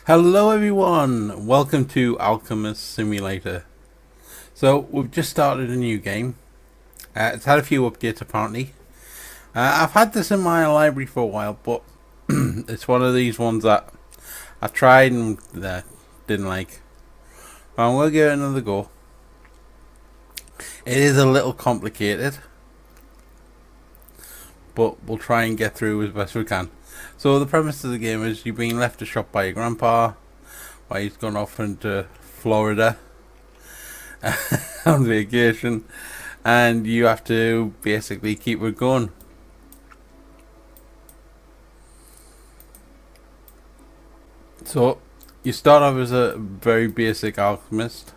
Hello everyone, welcome to Alchemist Simulator. So we've just started a new game. It's had a few updates apparently. I've had this in my library for a while, but it's one of these ones that I tried and didn't like. But we'll give it another go. It is a little complicated, but we'll try and get through as best we can. So the premise of the game is you're being left to shop by your grandpa while he's gone off into Florida on vacation, and you have to basically keep it going. So you start off as a very basic alchemist.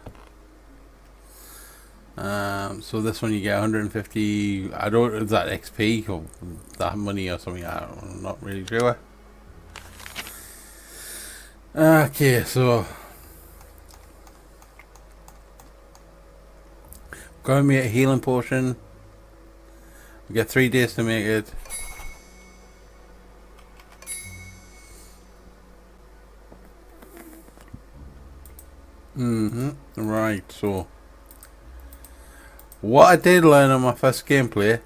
So this one you get 150. I don't know if that XP or that money or something. I'm not really sure. Okay, so going to make a healing potion. We get 3 days to make it. Right, so what I did learn on my first gameplay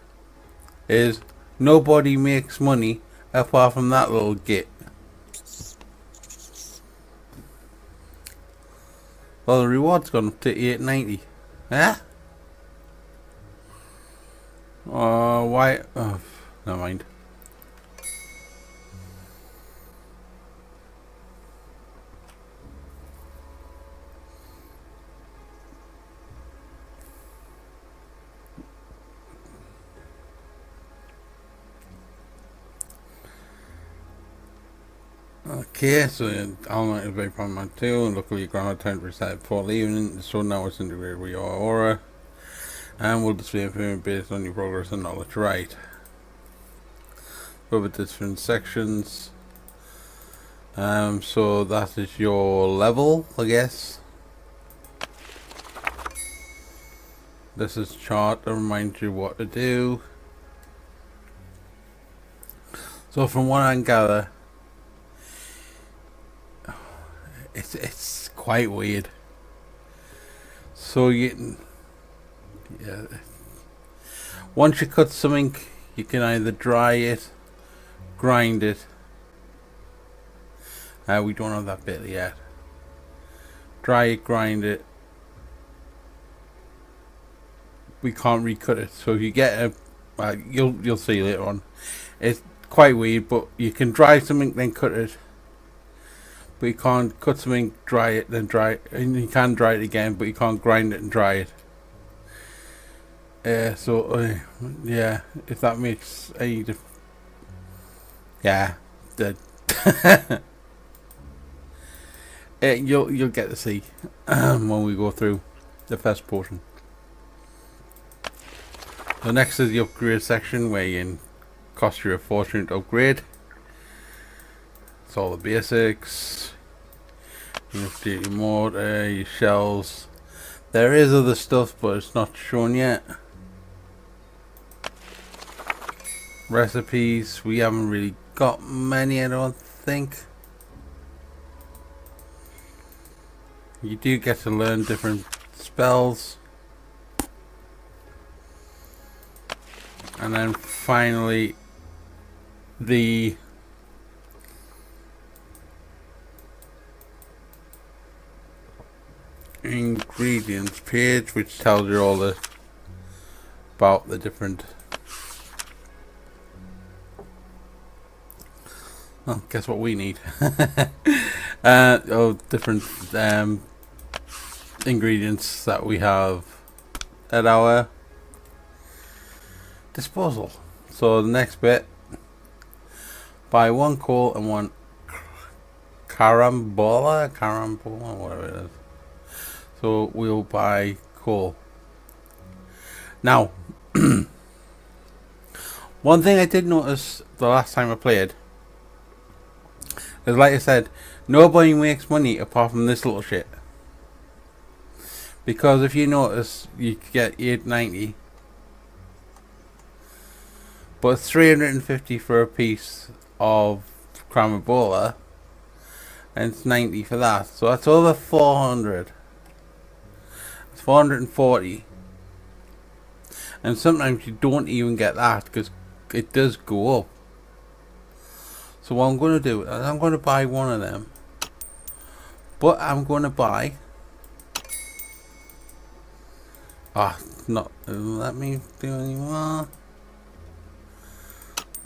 is nobody makes money apart from that little git. Well, the reward's gone up to 890. Huh? Why? Oh, never mind. Okay, so Almite is very prominent too, and luckily ground time to reset before leaving, so now it's integrated with your aura, and will display information based on your progress and knowledge. Right. Over different sections. So that is your level, I guess. This is chart to remind you what to do. So from what I can gather, it's quite weird. So once you cut something, you can either dry it, grind it. We don't have that bit yet. Dry it, grind it. We can't recut it. So if you get a, you'll see later on. It's quite weird, but you can dry something then cut it. But you can't cut something, dry it, then dry it, and you can dry it again, but you can't grind it and dry it. Yeah, if that makes any difference. Yeah, you'll get to see when we go through the first portion. So next is the upgrade section where you can cost you a fortune to upgrade. It's all the basics. You have to do your mortar, your shells. There is other stuff, but it's not shown yet. Recipes, we haven't really got many, I don't think. You do get to learn different spells. And then finally, the ingredients page, which tells you all about the different. Well, guess what we need? Different ingredients that we have at our disposal. So the next bit, buy 1 coal and 1 carambola, whatever it is. So we'll buy coal. Now, one thing I did notice the last time I played is, like I said, nobody makes money apart from this little shit. Because if you notice, you get 890, but 350 for a piece of Crammabola, and it's 90 for that. So that's over 400. It's 440. And sometimes you don't even get that because it does go up. So what I'm going to do is I'm going to buy one of them. But I'm going to buy... not let me do anymore.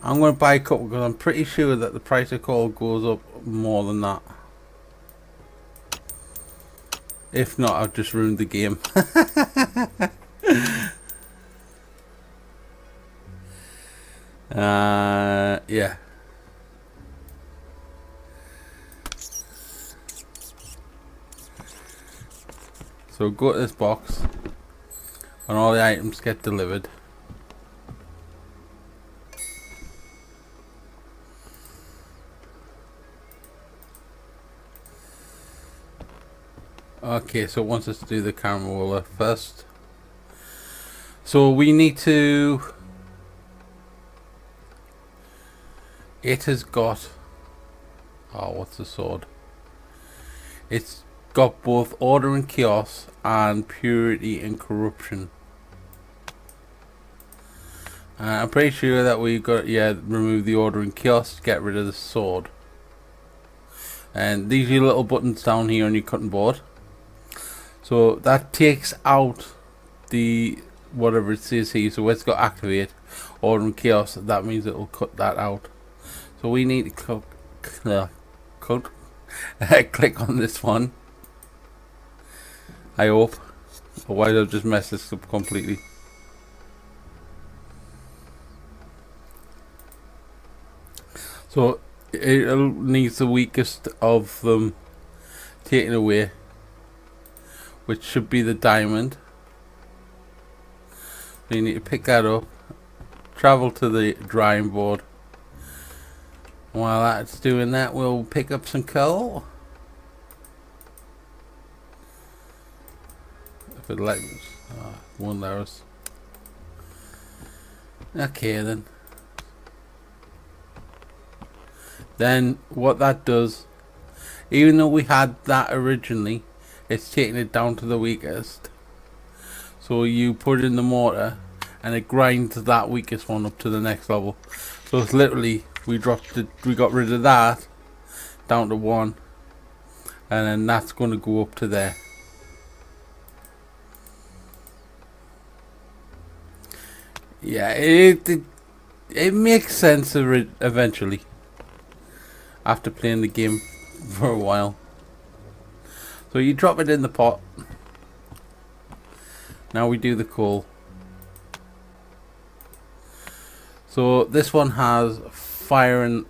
I'm going to buy a couple because I'm pretty sure that the price of coal goes up more than that. If not, I've just ruined the game. Yeah. So go to this box and all the items get delivered. Okay, so it wants us to do the camera roller first. So we need to... It has got... Oh, what's the sword? It's got both order and chaos and purity and corruption. I'm pretty sure that we've got, yeah, remove the order and chaos to get rid of the sword. And these are your little buttons down here on your cutting board. So that takes out the whatever it says here. So it's got activate order and chaos. That means it will cut that out. So we need to click on this one. I hope. Otherwise I'll just mess this up completely. So it needs the weakest of them taken away, which should be the diamond. So you need to pick that up, travel to the drying board. While that's doing that, we'll pick up some coal. If it lets us. Won't let us. Okay then. Then what that does, even though we had that originally, it's taking it down to the weakest. So you put it in the mortar and it grinds that weakest one up to the next level. So it's literally, we got rid of that down to 1, and then that's going to go up to there. Yeah, it makes sense eventually after playing the game for a while. So you drop it in the pot. Now we do the coal. So this one has fire and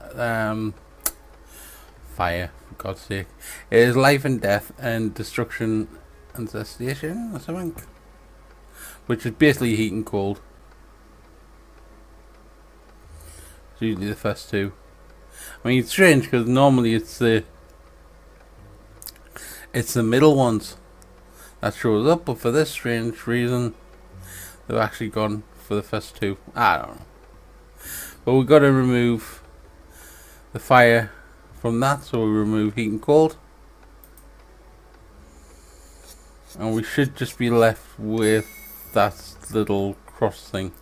fire, for God's sake. It is life and death and destruction and cessation or something, which is basically heat and cold. It's usually the first two. I mean, it's strange because normally it's the middle ones that shows up, but for this strange reason, they've actually gone for the first two. I don't know. But we've got to remove the fire from that, so we remove heat and cold. And we should just be left with that little cross thing.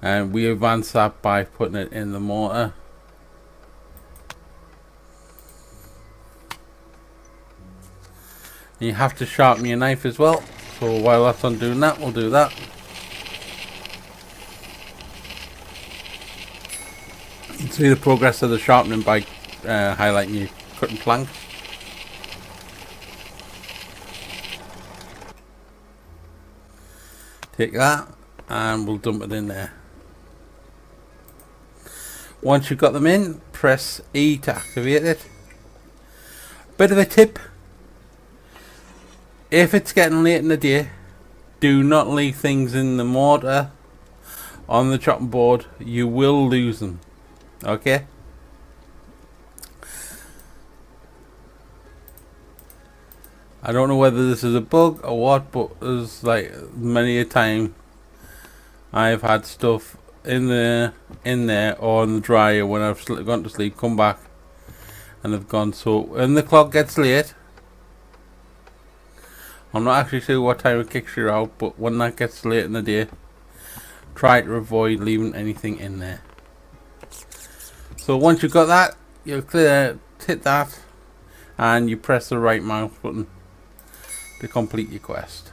And we advance that by putting it in the mortar. And you have to sharpen your knife as well. So while that's on doing that, we'll do that. You can see the progress of the sharpening by highlighting your cutting plank. Take that and we'll dump it in there. Once you've got them in, press E to activate it. Bit of a tip: if it's getting late in the day, do not leave things in the mortar on the chopping board. You will lose them. Okay? I don't know whether this is a bug or what, but there's like many a time I've had stuff in there or in the dryer when I've gone to sleep, come back and have gone. So when the clock gets late, I'm not actually sure what time it kicks you out, but when that gets late in the day, try to avoid leaving anything in there. So once you've got that, you hit that, and you press the right mouse button to complete your quest.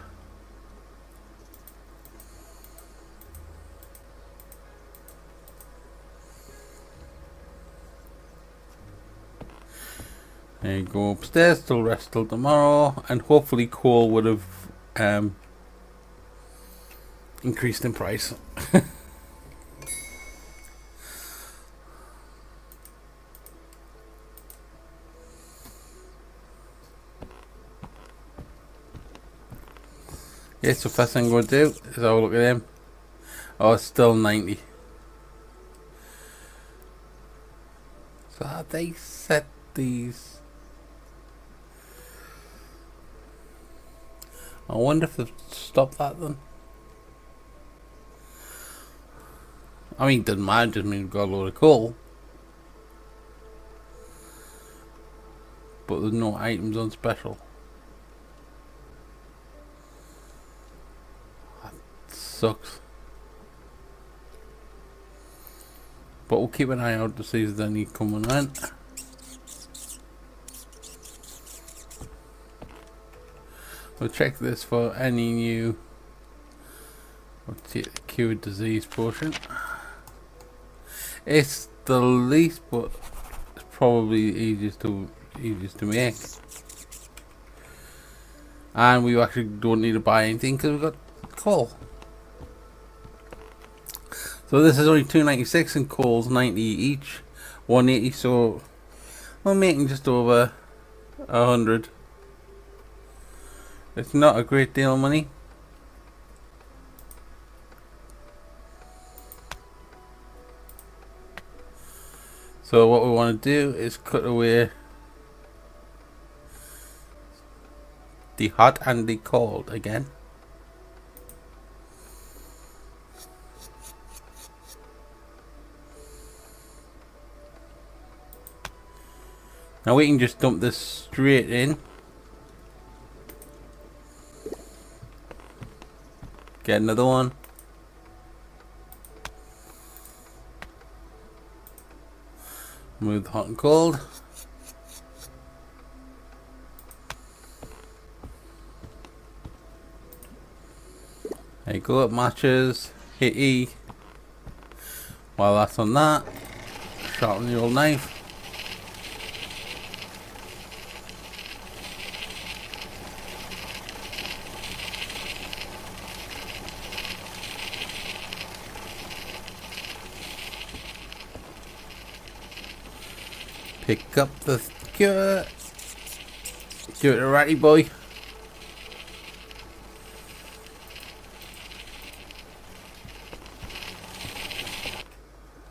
There you go upstairs, till rest till tomorrow, and hopefully coal would have increased in price. Yeah, so first thing I'm going to do is have a look at him. Oh, it's still 90. So have they set these? I wonder if they've stopped that then. I mean, it doesn't matter, just means we've got a load of coal. But there's no items on special. That sucks. But we'll keep an eye out to see if there's any coming in. We'll check this for any new. Let's see, the cured disease potion. It's the least, but it's probably easiest to make. And we actually don't need to buy anything because we've got coal. So this is only 296 and coal's 90 each, 180. So we're making just over 100. It's not a great deal of money. So what we want to do is cut away the hot and the cold again. Now we can just dump this straight in. Get another one. Move the hot and cold. There you go, it matches. Hit E. While that's on that, sharpen the old knife. Pick up the skewer. Give it a ratty boy.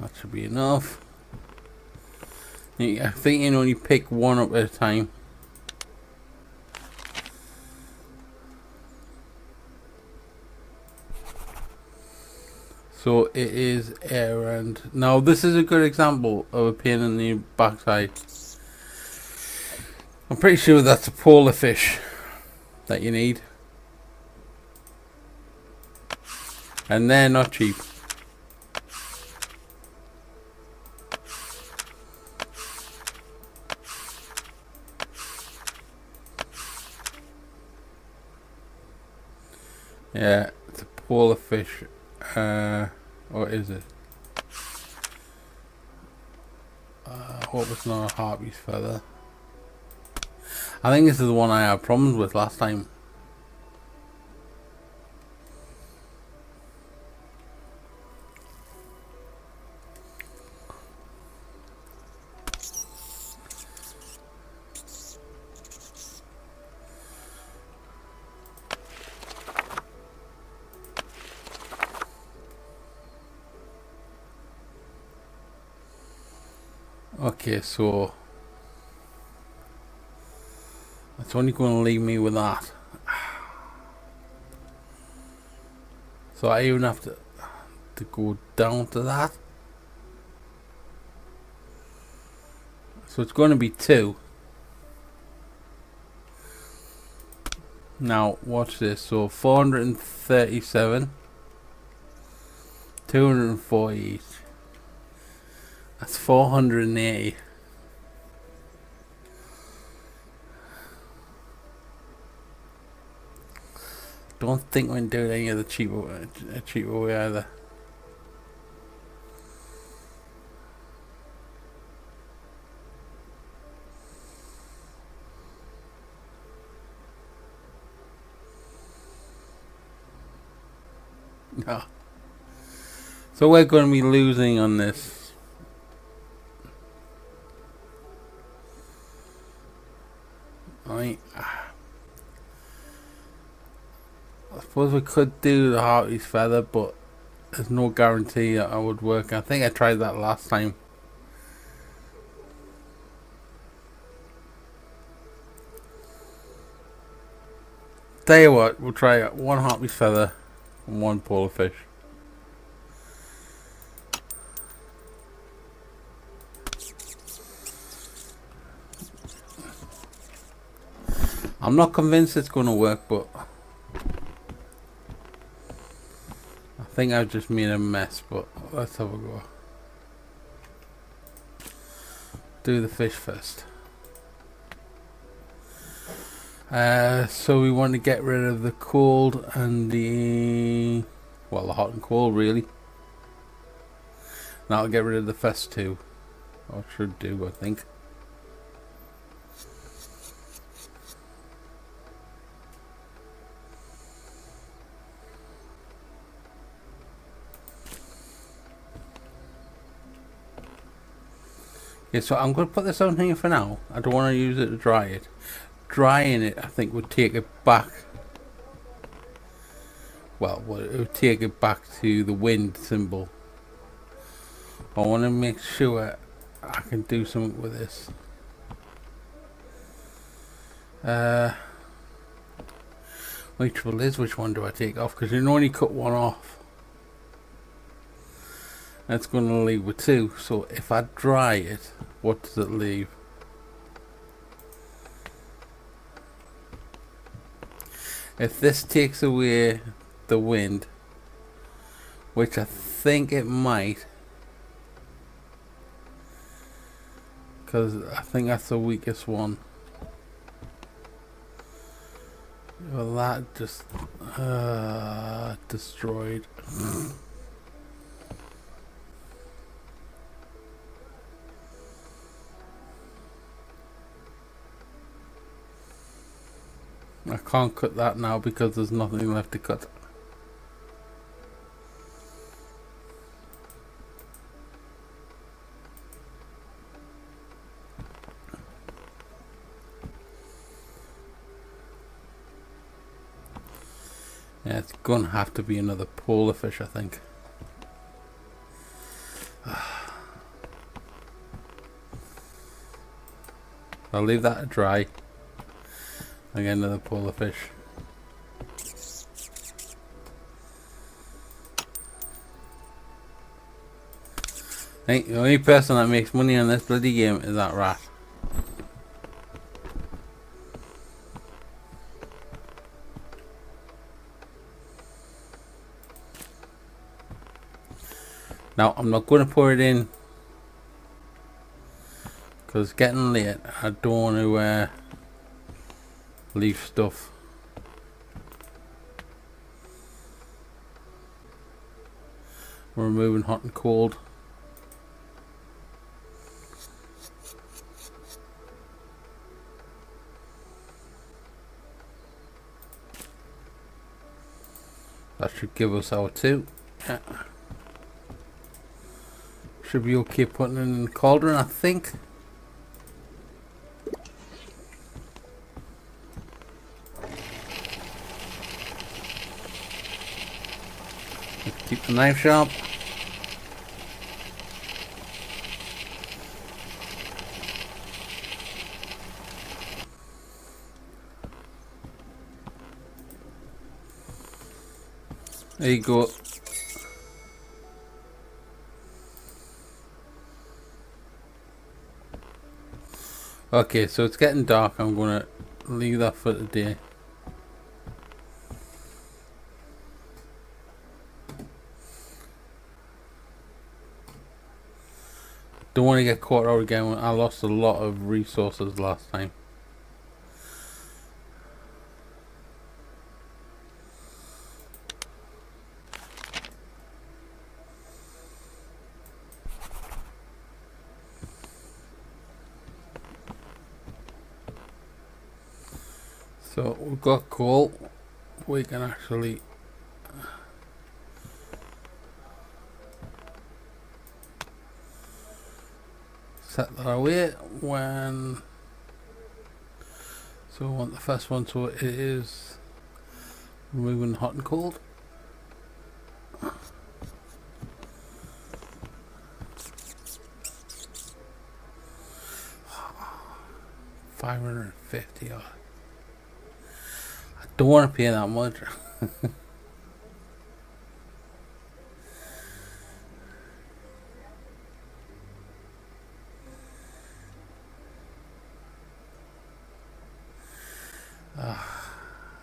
That should be enough. I think you can only pick one up at a time. So it is air, and now this is a good example of a pain in the backside. I'm pretty sure that's a polar fish that you need, and they're not cheap. Yeah, it's a polar fish. What is it? Hope it's not a harpy's feather. I think this is the one I had problems with last time. Okay, so it's only going to leave me with that. So I even have to go down to that. So it's going to be 2. Now watch this. So 437, 240 each. That's 480. Don't think we can do any of the cheaper way either. No. So we're going to be losing on this. I suppose we could do the Hartley's feather, but there's no guarantee that I would work. I think I tried that last time. Tell you what, we'll try 1 Hartley's feather and 1 polar fish. I'm not convinced it's going to work, but I think I've just made a mess. But let's have a go. Do the fish first. So we want to get rid of the cold and the hot and cold really. That'll get rid of the first 2. Or should do, I think. Yeah, so I'm going to put this on here for now. I don't want to use it to dry it. Drying it, I think, would take it back. Well, it would take it back to the wind symbol. I want to make sure I can do something with this. My trouble is, which one do I take off? Because you can only cut 1 off. That's going to leave with 2. So if I dry it, what does it leave? If this takes away the wind, which I think it might, because I think that's the weakest one. Well, that just destroyed. I can't cut that now because there's nothing left to cut. Yeah, it's gonna have to be another polar fish, I think. I'll leave that to dry. I get another polar fish. Hey, the only person that makes money on this bloody game is that rat. Now, I'm not going to pour it in because it's getting late. I don't want to leave stuff. We're removing hot and cold. That should give us our 2. Yeah. Should be okay putting it in the cauldron, I think. Let's keep the knife sharp. There you go. Okay, so it's getting dark. I'm gonna leave that for today. Don't want to get caught out again. I lost a lot of resources last time. So we've got coal. We can actually set that away when. So we want the first one. So it is removing hot and cold. $550. I don't want to pay that much.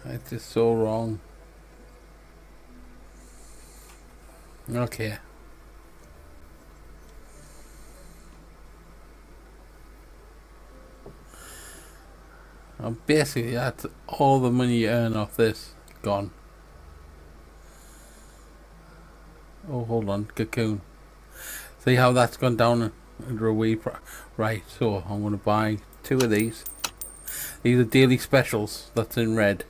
It's just so wrong. Okay. Basically, that's all the money you earn off this gone. Oh, hold on, cocoon. See how that's gone down under a wee right, so I'm going to buy 2 of these. These are daily specials. That's in red.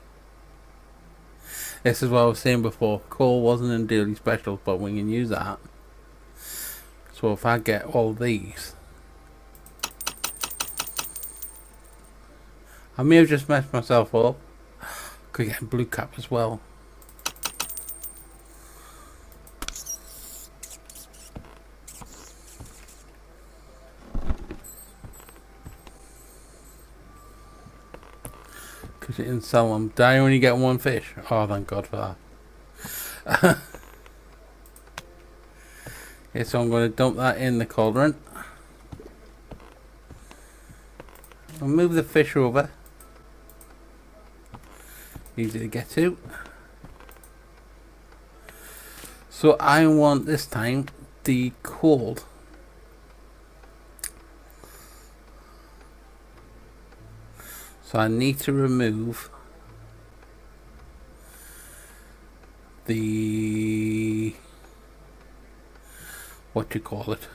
This is what I was saying before. Coal wasn't in daily specials, but we can use that. So if I get all these, I may have just messed myself up. Could get a blue cap as well. Because you didn't sell them. Did I only get 1 fish? Oh, thank God for that. Okay, so I'm going to dump that in the cauldron. I'll move the fish over. Easy to get to. So I want this time the cold. So I need to remove the what you call it.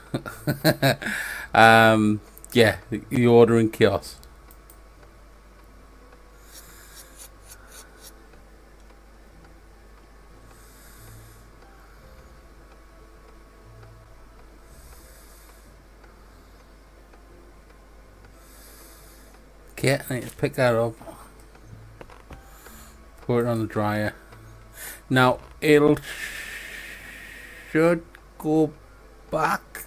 Yeah, the ordering kiosk. Okay, I need to pick that up, put it on the dryer. Now it'll should go back.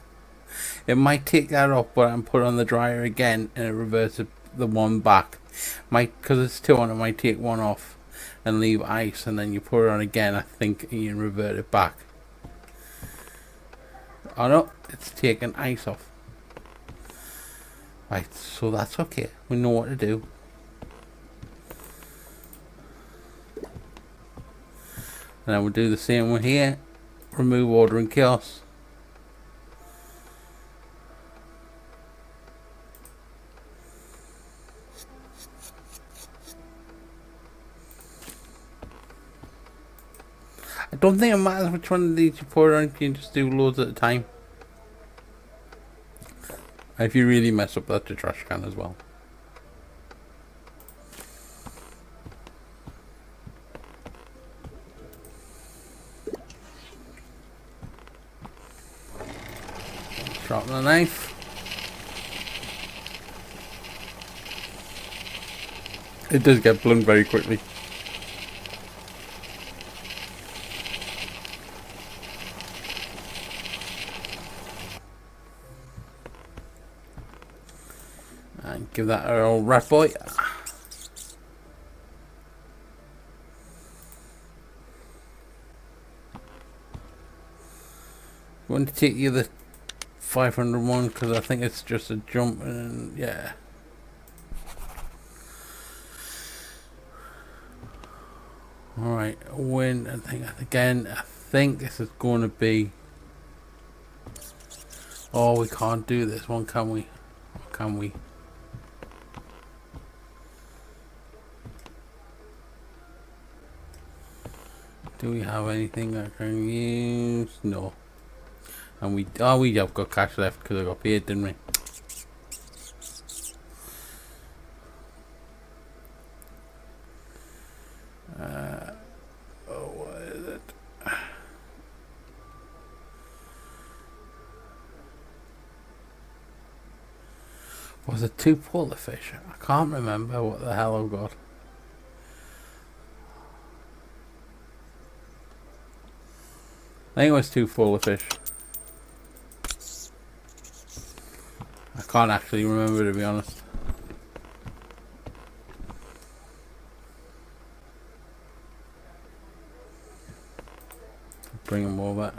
It might take that off, but I'm put it on the dryer again, and it reverses the one back. Might, because it's 2 on, it might take 1 off and leave ice, and then you put it on again. I think you can revert it back. Oh no, it's taking ice off. Right, so that's okay. We know what to do. And then we'll do the same one here. Remove ordering kiosk. I don't think it matters which one of these you put on. You can just do loads at a time. If you really mess up, that's a trash can as well. Drop the knife. It does get blown very quickly. And give that a old rat boy. I want to take you the 501 because I think it's just a jump, and yeah. Alright, win. I think this is going to be... Oh, we can't do this one, can we? Or can we? Do we have anything I can use? No. And we have got cash left because I got paid, didn't we? What is it? Was it 2 polar fish? I can't remember what the hell I've got. I think it was 2 polar fish. I can't actually remember, to be honest. Bring them over.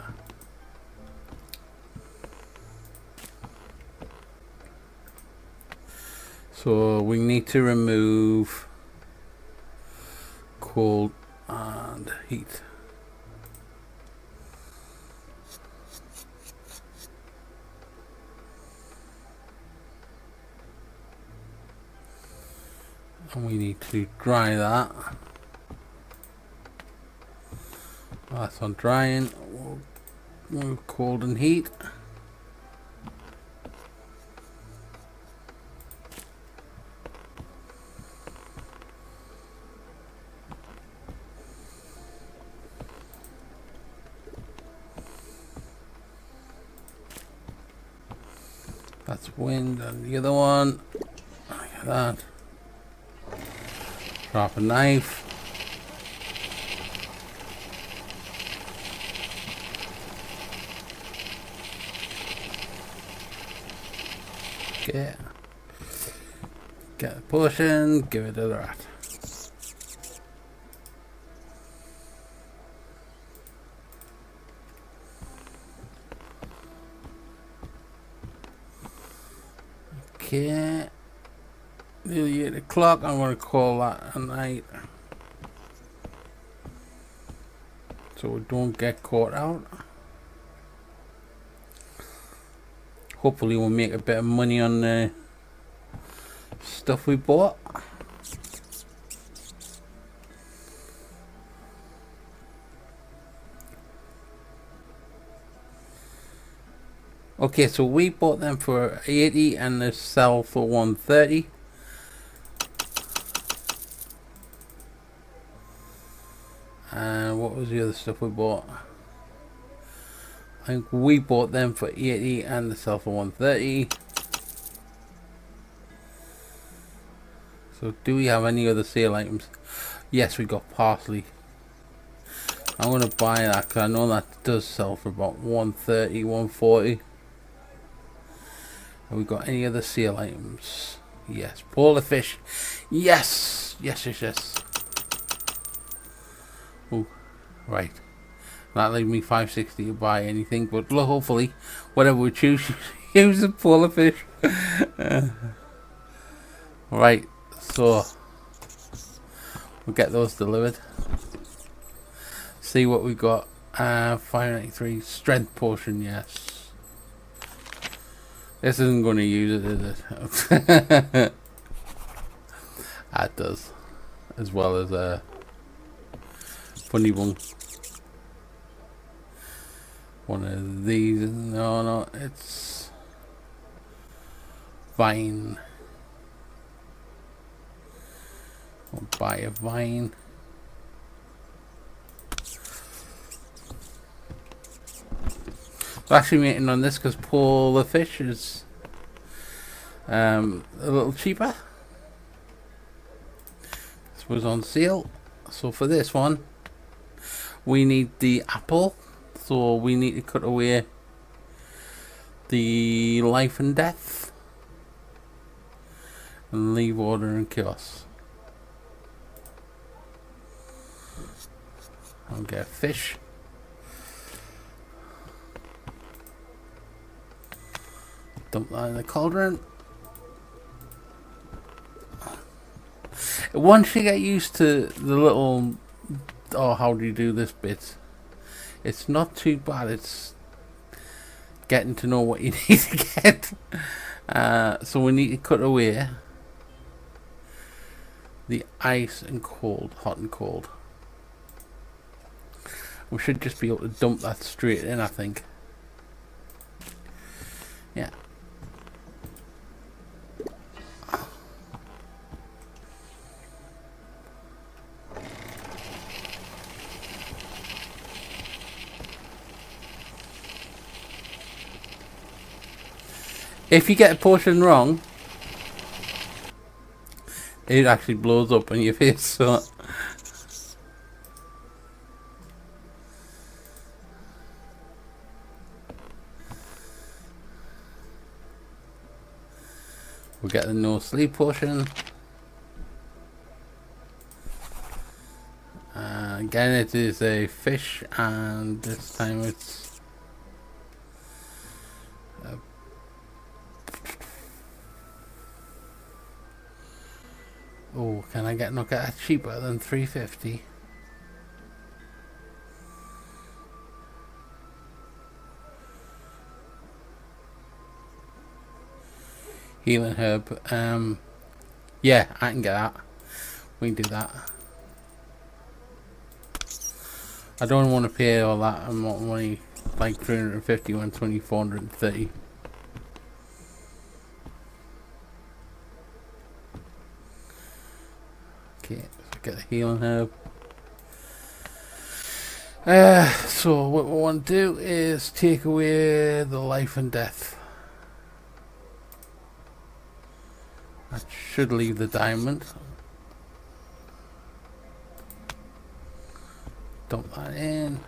So we need to remove cold and heat. And we need to dry that. That's on drying. We'll move cold and heat. That's wind, and the other one, look at that. Drop a knife. Okay. Get a potion, give it to the rat. Okay. Nearly 8 o'clock. I'm going to call that a night, so we don't get caught out. Hopefully we'll make a bit of money on the stuff we bought. Okay, so we bought them for 80 and they sell for 130. And what was the other stuff we bought? I think we bought them for 80 and they sell for 130. So do we have any other sale items? Yes, we got parsley. I'm going to buy that because I know that does sell for about 130, 140. Have we got any other sale items? Yes. Polar fish. Yes. Yes. Oh, right. That leaves me 560 to buy anything, but look, hopefully, whatever we choose, use the polar fish. Right. So we'll get those delivered. See what we got. 593 strength potion. Yes. This isn't going to use it, is it? That does, as well as a funny one. One of these. No, it's vine. I'll buy a vine. I'm actually waiting on this because polar fish is a little cheaper. This was on sale. So for this one, we need the apple. So we need to cut away the life and death and leave order and chaos. I'll get a fish. Dump that in the cauldron. Once you get used to the little Oh, how do you do this bit? It's not too bad. It's getting to know what you need to get. So we need to cut away the ice and cold, hot and cold. We should just be able to dump that straight in, I think. Yeah. If you get a portion wrong, it actually blows up in your face, so... We'll get the no sleep potion. Again, it is a fish, and this time it's... oh, can I get that cheaper than 350? Healing herb. Yeah, I can get that. We can do that. I don't want to pay all that amount of money, like 350 when 430. Okay, so get the healing herb. So what we want to do is take away the life and death. That should leave the diamond. Dump that in.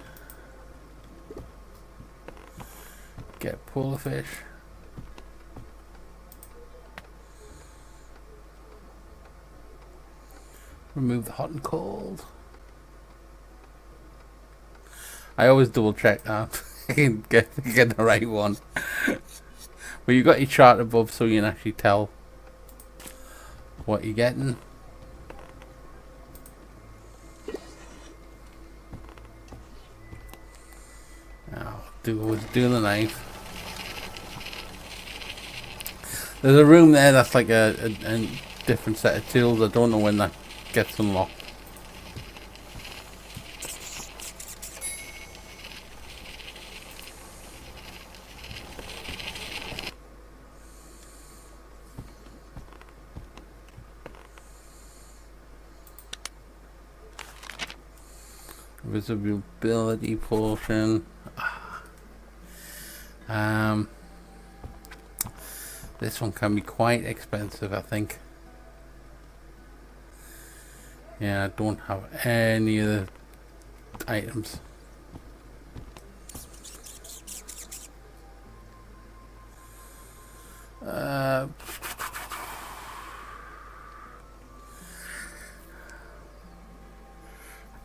Get polar fish. Remove the hot and cold. I always double check that. get the right one. But you got your chart above so you can actually tell what you're getting. Now, do the knife. There's a room there that's like a different set of tools. I don't know when that gets unlocked. Visibility potion. This one can be quite expensive, I think. Yeah, I don't have any of the items.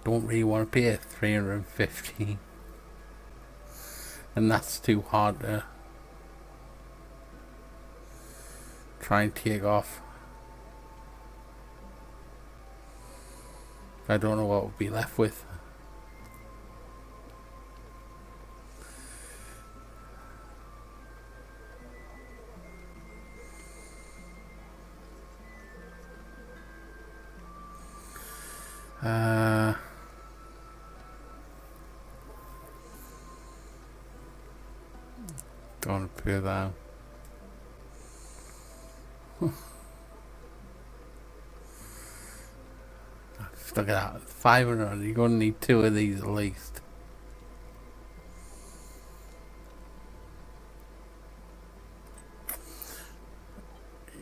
Don't really want to pay 350, and that's too hard to try and take off. I don't know what we'll be left with. Don't appear that. Look at that, 500. You're going to need 2 of these at least.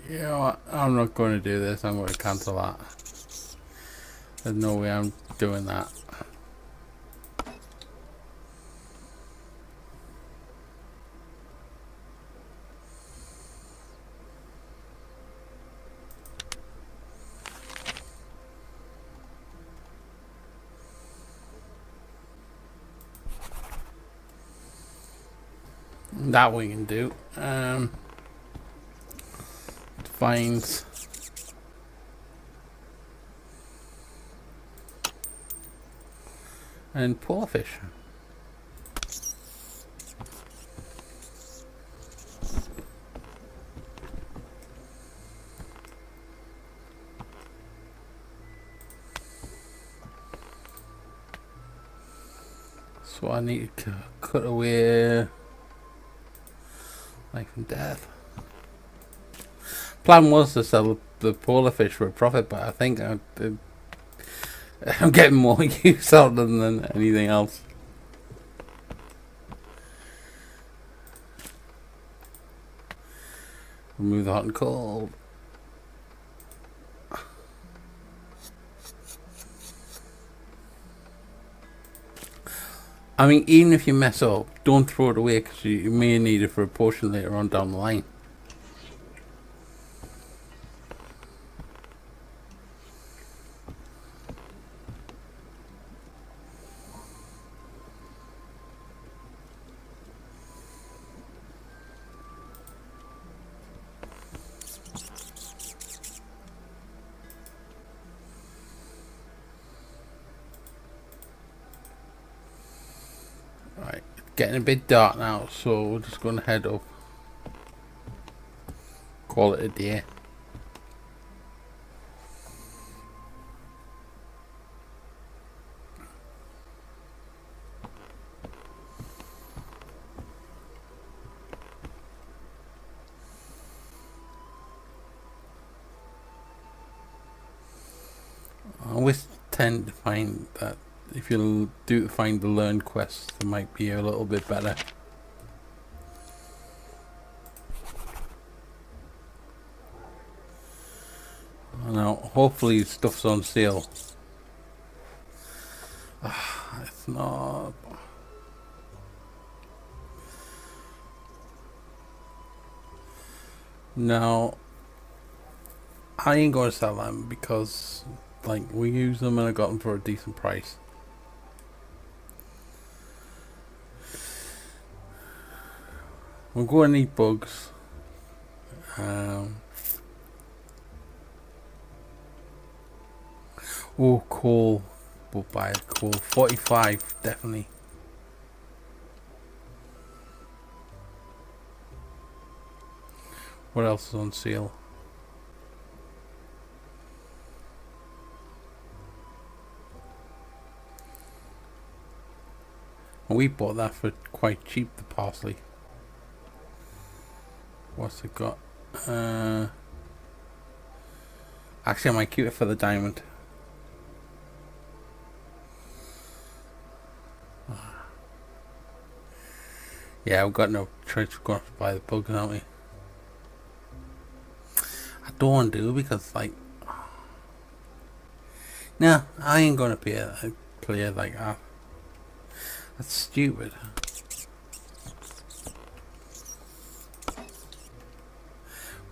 You know what? I'm not going to do this. I'm going to cancel that. There's no way I'm doing that. That we can do. Finds. and polar fish. So I need to cut away life and death. Plan was to sell the polar fish for a profit, but I think I'm getting more use out of them than anything else. Remove the hot and cold. I mean, even if you mess up, don't throw it away, because you may need it for a potion later on down the line. Right, getting a bit dark now, so we're just going to head up. Call it a day. I always tend to find that if you do find the learn quests, they might be a little bit better. Now, hopefully stuff's on sale. It's not. No, I ain't gonna sell them because, like, we use them and I got them for a decent price. We're going to need bugs. Oh, coal. We'll buy coal. 45, definitely. What else is on sale? And we bought that for quite cheap, the parsley. What's it got? Actually, I might keep it for the diamond. Yeah, we've got no choice. We're going to have to buy the bugs, aren't we? I don't want to do it because, like, no, I ain't going to be a player like that. That's stupid.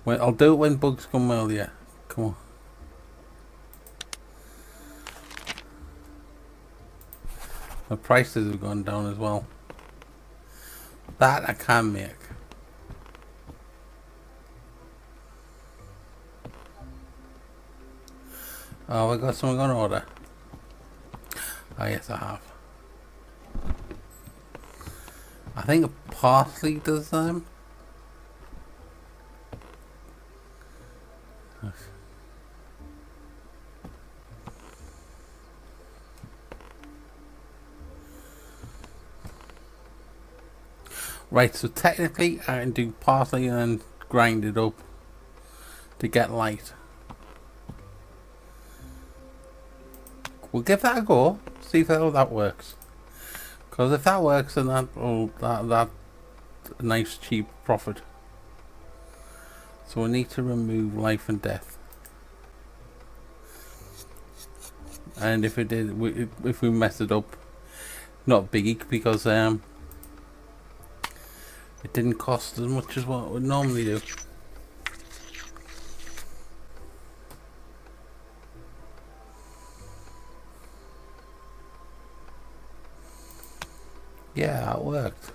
Well, I'll do it when bugs come earlier. Come on. The prices have gone down as well. That I can make. Oh, I got something on order. Oh, yes, I have. I think a parsley does them. Right, so technically I can do parsley and then grind it up to get light. We'll give that a go, see how that works. Because if that works, then that nice cheap profit. So we need to remove life and death. And if it did, if we messed it up, not biggie, because it didn't cost as much as what it would normally do. Yeah, that worked.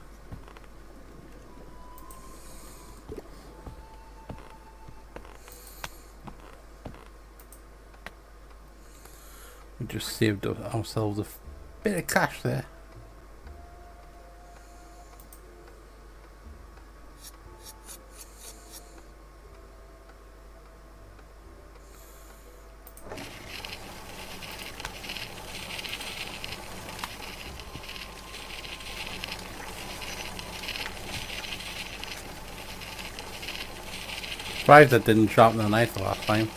We just saved ourselves bit of cash there. Surprised I didn't sharpen the knife the last time.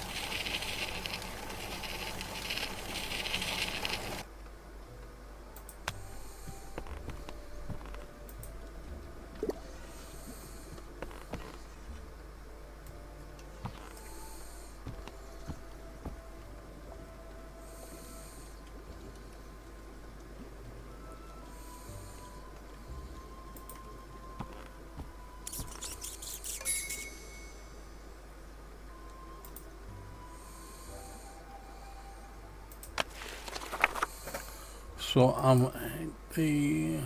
So I'm the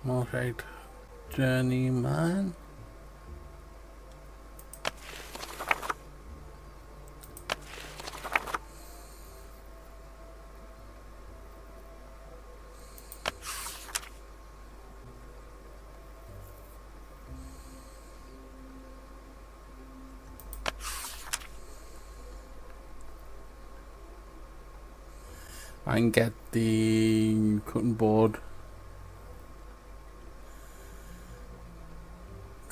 multi journeyman. I can get the cutting board.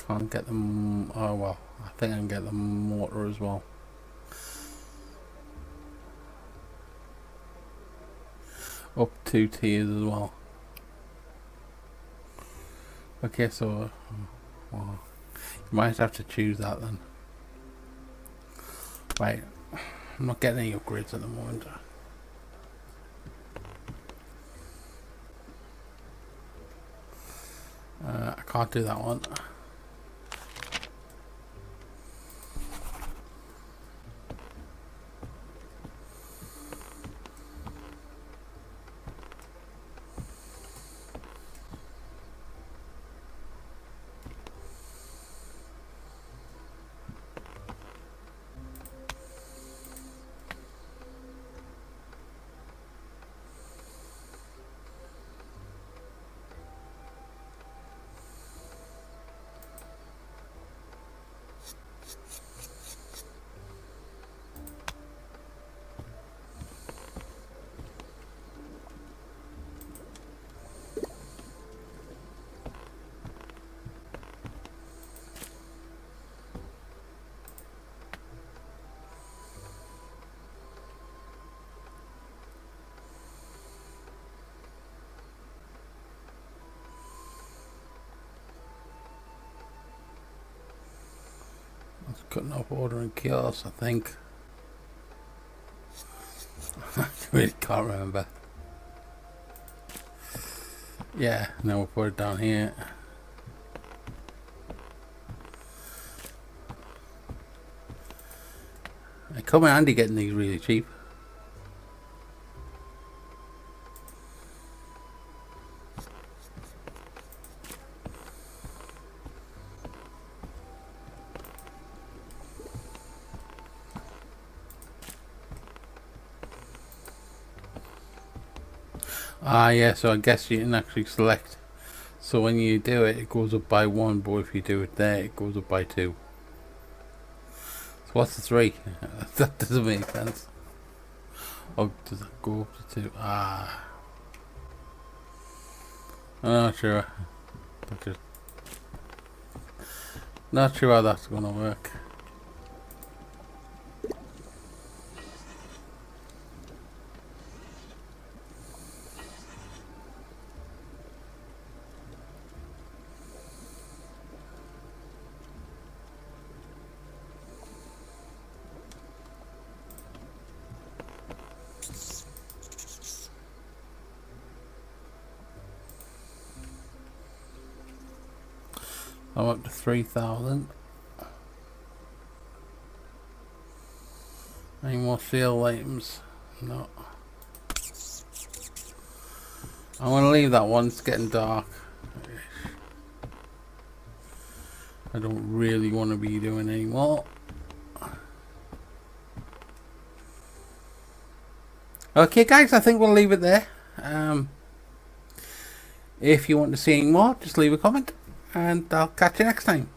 Can't get them. Oh well, I think I can get the mortar as well. Up 2 tiers as well. Okay, so well, you might have to choose that then. Right, I'm not getting any upgrades at the moment. I can't do that one. Cutting off order and chaos, I think. I really can't remember. Yeah, now we'll put it down here. It come in handy getting these really cheap. Ah, yeah, so I guess you can actually select. So when you do it, it goes up by 1, but if you do it there, it goes up by 2. So what's the 3? That doesn't make sense. Oh, does it go up to 2? Ah. I'm not sure. Not sure how that's gonna work. I'm up to 3,000. Any more seal items? No. I'm gonna leave that one, it's getting dark. I don't really want to be doing any more. Okay guys, I think we'll leave it there. If you want to see more, just leave a comment, and I'll catch you next time.